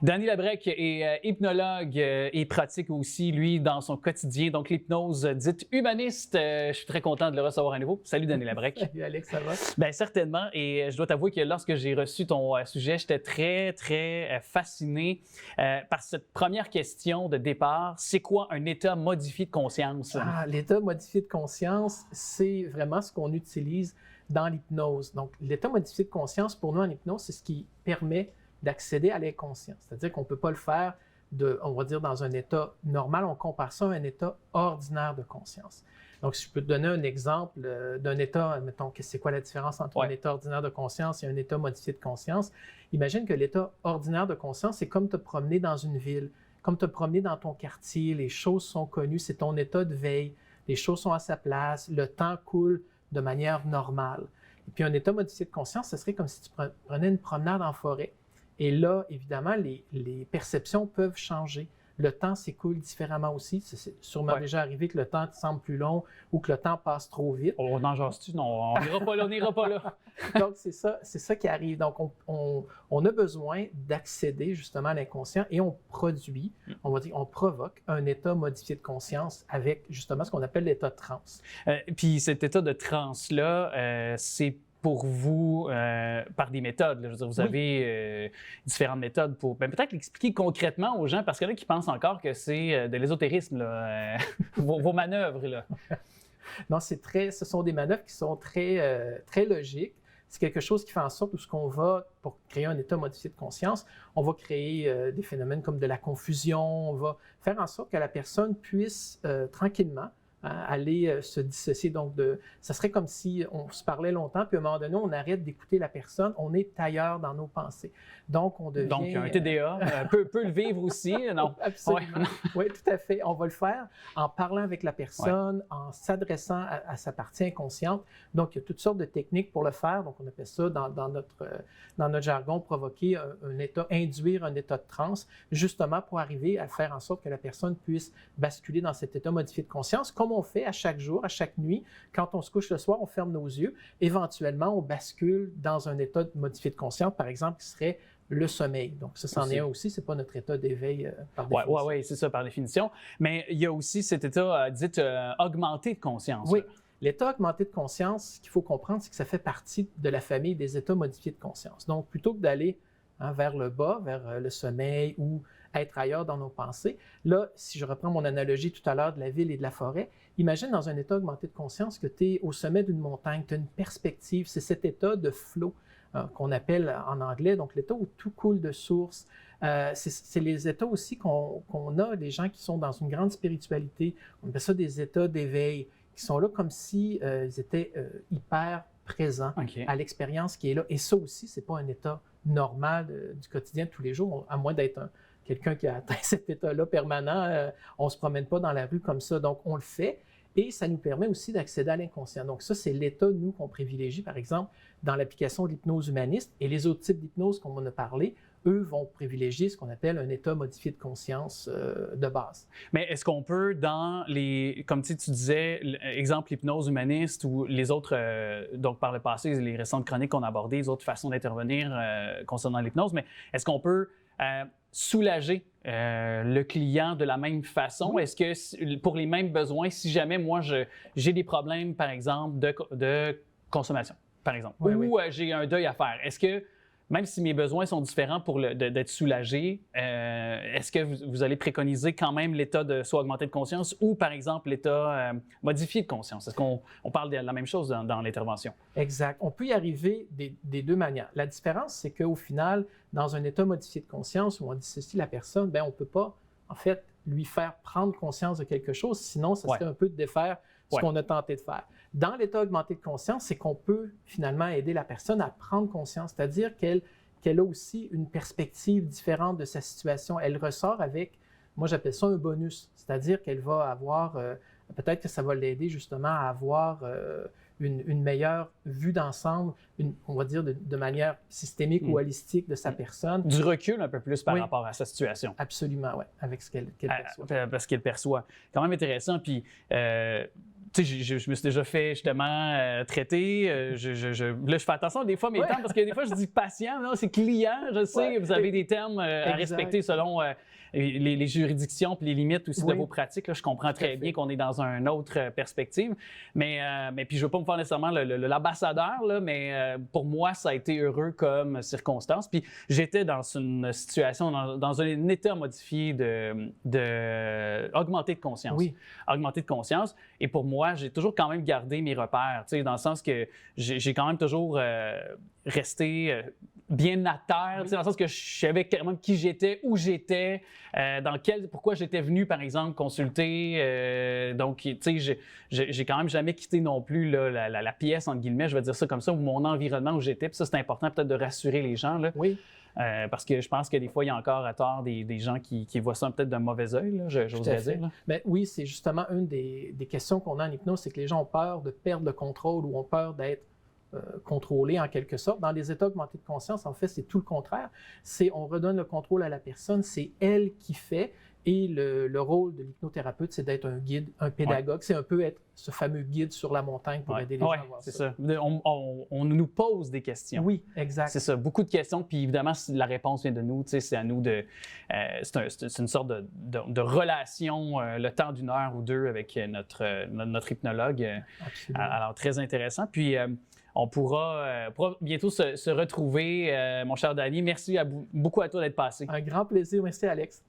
Danny Labrec est hypnologue et pratique aussi, lui, dans son quotidien, donc l'hypnose dite humaniste. Je suis très content de le recevoir à nouveau. Salut Danny Labrec. Salut Alex, ça va? Bien, certainement. Et je dois t'avouer que lorsque j'ai reçu ton sujet, j'étais très fasciné par cette première question de départ. C'est quoi un état modifié de conscience? L'état modifié de conscience, c'est vraiment ce qu'on utilise dans l'hypnose. Donc, l'état modifié de conscience, pour nous en hypnose, c'est ce qui permet d'accéder à l'inconscient. C'est-à-dire qu'on ne peut pas le faire, on va dire, dans un état normal. On compare ça à un état ordinaire de conscience. Donc, si je peux te donner un exemple d'un état, mettons, c'est quoi la différence entre un état ordinaire de conscience et un état modifié de conscience? Imagine que l'état ordinaire de conscience, c'est comme te promener dans une ville, comme te promener dans ton quartier, les choses sont connues, c'est ton état de veille, les choses sont à sa place, le temps coule de manière normale. Et puis, un état modifié de conscience, ce serait comme si tu prenais une promenade en forêt. Et là, évidemment, les perceptions peuvent changer. Le temps s'écoule différemment aussi. C'est sûrement déjà arrivé que le temps te semble plus long ou que le temps passe trop vite. On en jase-tu? Non, on n'ira pas là, on n'ira pas là. Donc, c'est ça qui arrive. Donc, on a besoin d'accéder justement à l'inconscient et on produit, on va dire, on provoque un état modifié de conscience avec justement ce qu'on appelle l'état de transe. Puis cet état de transe-là, c'est pour vous par des méthodes. Là. Je veux dire, vous avez différentes méthodes pour peut-être l'expliquer concrètement aux gens, parce qu'il y en a qui pensent encore que c'est de l'ésotérisme, là, vos manœuvres. Là. Non, ce sont des manœuvres qui sont très logiques. C'est quelque chose qui fait en sorte où ce qu'on va, pour créer un état modifié de conscience, on va créer des phénomènes comme de la confusion, on va faire en sorte que la personne puisse tranquillement aller se dissocier. Donc, ça serait comme si on se parlait longtemps, puis à un moment donné, on arrête d'écouter la personne, on est ailleurs dans nos pensées. Donc, on devient... Donc, un TDA peut le vivre aussi, non? Absolument. Oui, tout à fait. On va le faire en parlant avec la personne, en s'adressant à sa partie inconsciente. Donc, il y a toutes sortes de techniques pour le faire. Donc, on appelle ça, dans notre jargon, provoquer un état, induire un état de transe, justement pour arriver à faire en sorte que la personne puisse basculer dans cet état modifié de conscience, comme on fait à chaque jour, à chaque nuit. Quand on se couche le soir, on ferme nos yeux. Éventuellement, on bascule dans un état modifié de conscience, par exemple, qui serait le sommeil. Donc, ça, c'en est un aussi. C'est pas notre état d'éveil par définition. Oui, c'est ça, par définition. Mais il y a aussi cet état dit augmenté de conscience. Oui. L'état augmenté de conscience, ce qu'il faut comprendre, c'est que ça fait partie de la famille des états modifiés de conscience. Donc, plutôt que d'aller vers le bas, vers le sommeil ou être ailleurs dans nos pensées. Là, si je reprends mon analogie tout à l'heure de la ville et de la forêt, imagine dans un état augmenté de conscience que tu es au sommet d'une montagne, tu as une perspective, c'est cet état de flow qu'on appelle en anglais, donc l'état où tout coule de source. C'est les états aussi qu'on a, les gens qui sont dans une grande spiritualité, on appelle ça des états d'éveil, qui sont là comme si ils étaient hyper présents à l'expérience qui est là. Et ça aussi, c'est pas un état normal du quotidien de tous les jours, à moins d'être quelqu'un qui a atteint cet état-là permanent. On ne se promène pas dans la rue comme ça. Donc, on le fait et ça nous permet aussi d'accéder à l'inconscient. Donc, ça, c'est l'état, nous, qu'on privilégie, par exemple, dans l'application de l'hypnose humaniste. Et les autres types d'hypnose qu'on en a parlé, eux vont privilégier ce qu'on appelle un état modifié de conscience de base. Mais est-ce qu'on peut, comme tu disais, exemple l'hypnose humaniste ou les autres, donc par le passé, les récentes chroniques qu'on a abordées, les autres façons d'intervenir concernant l'hypnose, mais est-ce qu'on peut soulager le client de la même façon? Oui. Est-ce que pour les mêmes besoins, si jamais moi j'ai des problèmes, par exemple, de consommation, par exemple, ou j'ai un deuil à faire, est-ce que même si mes besoins sont différents pour d'être soulagé, est-ce que vous allez préconiser quand même l'état de soit augmenté de conscience ou, par exemple, l'état modifié de conscience? Est-ce qu'on parle de la même chose dans l'intervention? Exact. On peut y arriver des deux manières. La différence, c'est qu'au final, dans un état modifié de conscience où on dissocie la personne, on ne peut pas, en fait, lui faire prendre conscience de quelque chose, sinon, ça serait un peu de défaire ce qu'on a tenté de faire. Dans l'état augmenté de conscience, c'est qu'on peut finalement aider la personne à prendre conscience, c'est-à-dire qu'elle a aussi une perspective différente de sa situation. Elle ressort avec, moi j'appelle ça un bonus, c'est-à-dire qu'elle va avoir, peut-être que ça va l'aider justement à avoir une meilleure vue d'ensemble, on va dire de manière systémique ou holistique de sa personne. Du recul un peu plus par rapport à sa situation. Absolument, oui, avec ce qu'elle perçoit. Parce qu'elle perçoit. Quand même intéressant. Puis, tu sais, je me suis déjà fait justement traiter. Là, je fais attention des fois mes termes parce que des fois, je dis patient, non, c'est client. Je sais, vous avez des termes à respecter selon les juridictions puis les limites aussi de vos pratiques. Là, je comprends très bien qu'on est dans une autre perspective. Mais puis, je ne veux pas me faire nécessairement l'ambassadeur, là, mais pour moi, ça a été heureux comme circonstance. Puis, j'étais dans une situation, dans un état modifié augmenté de conscience. Oui. Augmenté de conscience. Et pour moi, j'ai toujours quand même gardé mes repères, dans le sens que j'ai quand même toujours resté bien à terre, dans le sens que je savais carrément qui j'étais, où j'étais, pourquoi j'étais venu, par exemple, consulter. Donc, tu sais, j'ai quand même jamais quitté non plus là, la pièce, entre guillemets, je vais dire ça comme ça, ou mon environnement où j'étais. Puis ça, c'est important peut-être de rassurer les gens. Là. Oui. Parce que je pense que des fois, il y a encore à tort des gens qui voient ça peut-être d'un mauvais œil, j'oserais dire. Là. Mais oui, c'est justement une des questions qu'on a en hypnose, c'est que les gens ont peur de perdre le contrôle ou ont peur d'être contrôlés en quelque sorte. Dans les états augmentés de conscience, en fait, c'est tout le contraire. On redonne le contrôle à la personne, c'est elle qui fait. Et le rôle de l'hypnothérapeute, c'est d'être un guide, un pédagogue. C'est un peu être ce fameux guide sur la montagne pour aider les gens à voir ça. C'est ça. On nous pose des questions. Oui, exact. C'est ça, beaucoup de questions. Puis évidemment, si la réponse vient de nous, c'est à nous de... c'est une sorte de relation, le temps d'une heure ou deux avec notre hypnologue. Alors, très intéressant. Puis... on pourra bientôt se retrouver, mon cher Danny. Merci beaucoup à toi d'être passé. Un grand plaisir. Merci, Alex.